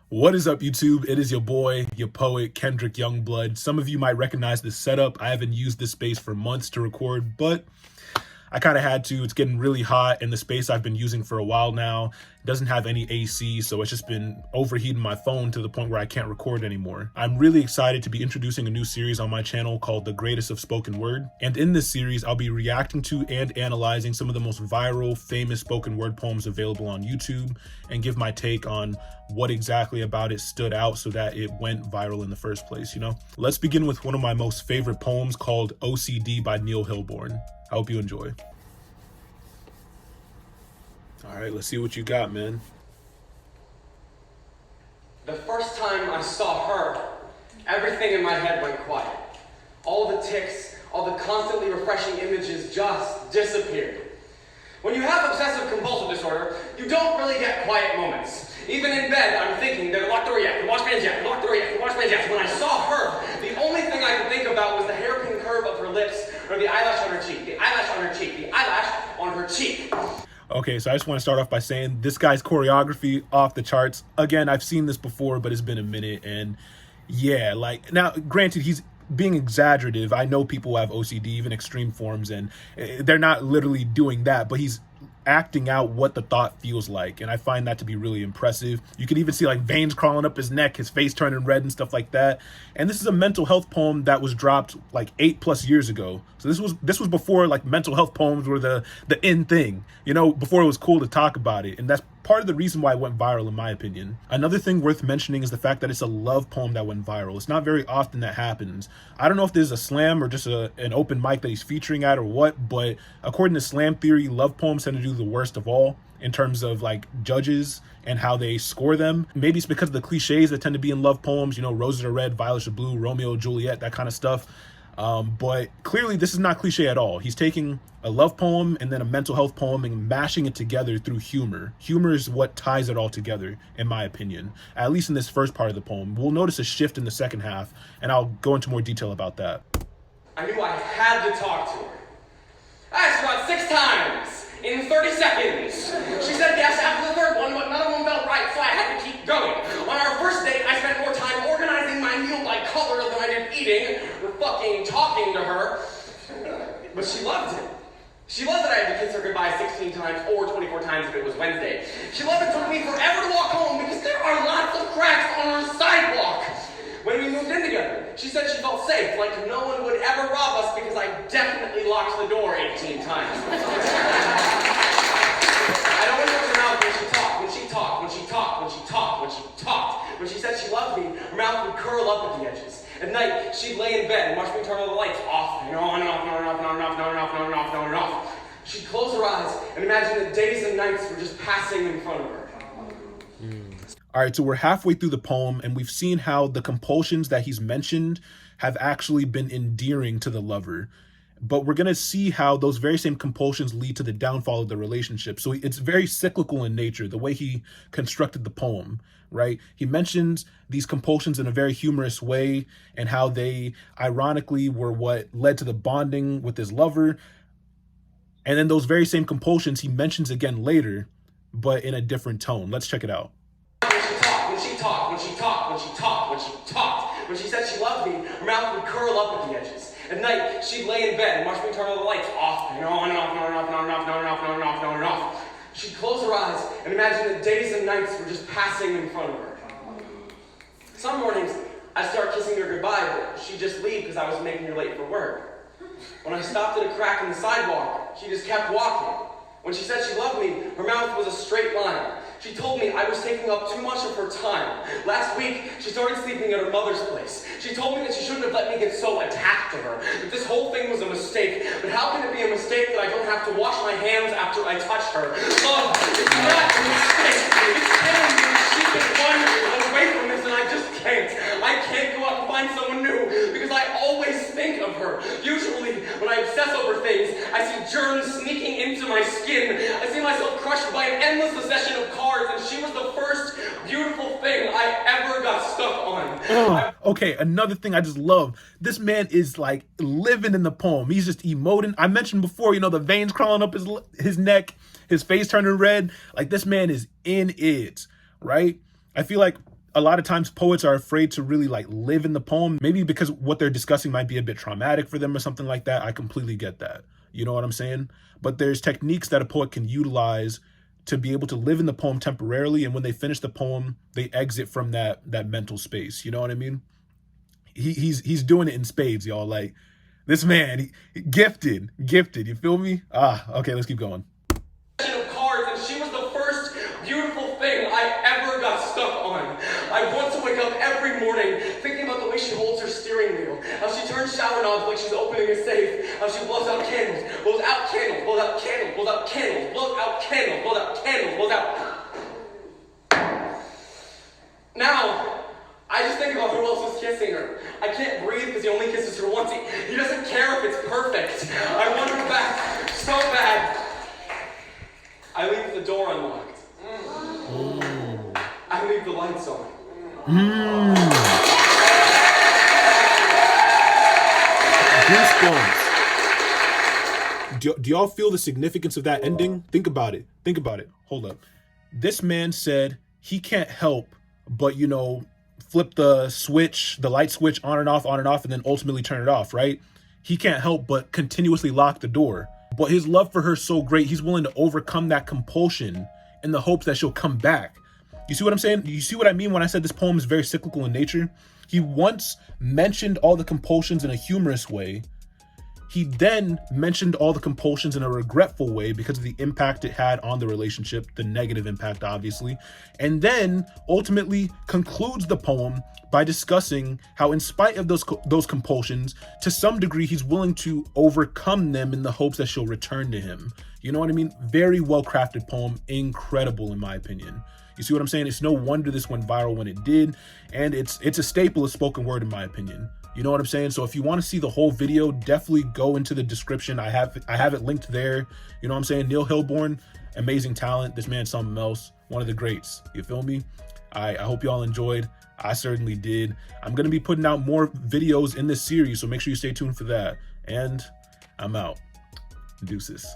What is up, YouTube? It is your boy, your poet, KendrykYoungblood. Some of you might recognize this setup. I haven't used this space for months to record, but I kind of had to. It's getting really hot, and the space I've been using for a while now doesn't have any AC, so it's just been overheating my phone to the point where I can't record anymore. I'm really excited to be introducing a new series on my channel called The Greatest of Spoken Word, and in this series, I'll be reacting to and analyzing some of the most viral, famous spoken word poems available on YouTube, and give my take on what exactly about it stood out so that it went viral in the first place, you know? Let's begin with one of my most favorite poems called OCD by Hilborn. I hope you enjoy. All right, let's see what you got, man. The first time I saw her, everything in my head went quiet. All the tics, all the constantly refreshing images just disappeared. When you have obsessive compulsive disorder, you don't really get quiet moments. Even in bed, I'm thinking, the lock door yet, the washman's yet, the lock door yet, the washman's yet. When I saw her, the only thing I could think about was the hairpin curve of her lips, or the eyelash on her cheek, the eyelash on her cheek, the eyelash on her cheek. Okay, so I just want to start off by saying this guy's choreography off the charts. Again, I've seen this before, but it's been a minute, and yeah, like, now, granted, he's being exaggerative. I know people who have OCD, even extreme forms, and they're not literally doing that, but he's acting out what the thought feels like, and I find that to be really impressive. You can even see like veins crawling up his neck, his face turning red and stuff like that. And this is a mental health poem that was dropped like 8+ years ago. So this was before like mental health poems were the in thing, you know, before it was cool to talk about it. And that's part of the reason why it went viral, in my opinion. Another thing worth mentioning is the fact that it's a love poem that went viral. It's not very often that happens. I don't know if there's a slam or just an open mic that he's featuring at or what, but according to slam theory, love poems tend to do the worst of all in terms of like judges and how they score them. Maybe it's because of the cliches that tend to be in love poems, you know, roses are red, violets are blue, Romeo, Juliet, that kind of stuff. But clearly this is not cliche at all. He's taking a love poem and then a mental health poem and mashing it together through humor. Humor is what ties it all together, in my opinion, at least in this first part of the poem. We'll notice a shift in the second half, and I'll go into more detail about that. I knew I had to talk to her. I asked her about 6 times in 30 seconds. She said yes after the third one, but none of them felt right, so I had to keep going. On our first date, I spent more time organizing my meal by color than I did eating or fucking talking to her. But she loved it. She loved that I had to kiss her goodbye 16 times or 24 times if it was Wednesday. She loved it took me forever to walk home because there are lots of cracks on our sidewalk. When we moved in together, she said she felt safe, like no one would ever rob us because I definitely locked the door 18 times. I don't want to her mouth when she talked, when she talked, when she talked, when she talked, when she talked. When she said she loved me, her mouth would curl up at the edges. At night, she'd lay in bed and watch me turn all the lights off and on and off and on and off and on and off and on and off and on and off and on and off. She'd close her eyes and imagine that days and nights were just passing in front of her. All right, so we're halfway through the poem, and we've seen how the compulsions that he's mentioned have actually been endearing to the lover. But we're going to see how those very same compulsions lead to the downfall of the relationship. So it's very cyclical in nature, the way he constructed the poem, right? He mentions these compulsions in a very humorous way and how they ironically were what led to the bonding with his lover. And then those very same compulsions he mentions again later, but in a different tone. Let's check it out. When she talked, when she talked, when she talked, when she talked. When she said she loved me, her mouth would curl up at the edges. At night, she'd lay in bed and watch me turn all the lights off and on and off and on and off and on and off and on and off and on and off and on and off. She'd close her eyes and imagine that days and nights were just passing in front of her. Some mornings, I'd start kissing her goodbye, but she'd just leave because I was making her late for work. When I stopped at a crack in the sidewalk, she just kept walking. When she said she loved me, her mouth was a straight line. She told me I was taking up too much of her time. Last week, she started sleeping at her mother's place. She told me that she shouldn't have let me get so attached to her, that this whole thing was a mistake. But how can it be a mistake that I don't have to wash my hands after I touch her? Love, it's not a mistake. It's killing me. She can run away from this, and I just can't. I can't go out and find someone new because I always think of her. Usually, when I obsess over things, I see germs sneaking into my skin. I see myself crushed by an endless succession of cards, and she was the first beautiful thing I ever got stuck on. Okay, another thing I just love. This man is like living in the poem. He's just emoting. I mentioned before, you know, the veins crawling up his neck, his face turning red. Like, this man is in it, right? I feel like a lot of times poets are afraid to really like live in the poem, maybe because what they're discussing might be a bit traumatic for them or something like that. I completely get that. You know what I'm saying? But there's techniques that a poet can utilize to be able to live in the poem temporarily, and when they finish the poem, they exit from that mental space. You know what I mean? He's doing it in spades, y'all. Like, this man, gifted. You feel me? Okay, let's keep going. Of cards, and she was the first beautiful thing I ever got stuck on. I want to wake up every morning thinking about the way she holds her steering wheel, how she turns shower knobs like she's opening a safe, how she blows out candles, blows out candles, blows out candles, blows out candles, blows out candles, blows out candles, blows out. Now, I just think about who else is kissing her. I can't breathe because he only kisses her once. He doesn't care if it's perfect. I want her back so bad. I leave the door unlocked. I leave the lights on. Goosebumps. Do y'all feel the significance of that ending? Think about it. Hold up. This man said he can't help but, flip the switch, the light switch on and off, and then ultimately turn it off, right? He can't help but continuously lock the door. But his love for her is so great, he's willing to overcome that compulsion in the hopes that she'll come back. You see what I'm saying? You see what I mean when I said this poem is very cyclical in nature? He once mentioned all the compulsions in a humorous way. He then mentioned all the compulsions in a regretful way because of the impact it had on the relationship, the negative impact, obviously, and then ultimately concludes the poem by discussing how, in spite of those compulsions, to some degree, he's willing to overcome them in the hopes that she'll return to him. You know what I mean? Very well-crafted poem, incredible in my opinion. You see what I'm saying? It's no wonder this went viral when it did, and it's a staple of spoken word in my opinion. You know what I'm saying? So if you want to see the whole video, definitely go into the description. I have it linked there. You know what I'm saying? Neil Hilborn, amazing talent. This man's something else. One of the greats. You feel me? I hope y'all enjoyed. I certainly did. I'm going to be putting out more videos in this series, so make sure you stay tuned for that. And I'm out. Deuces.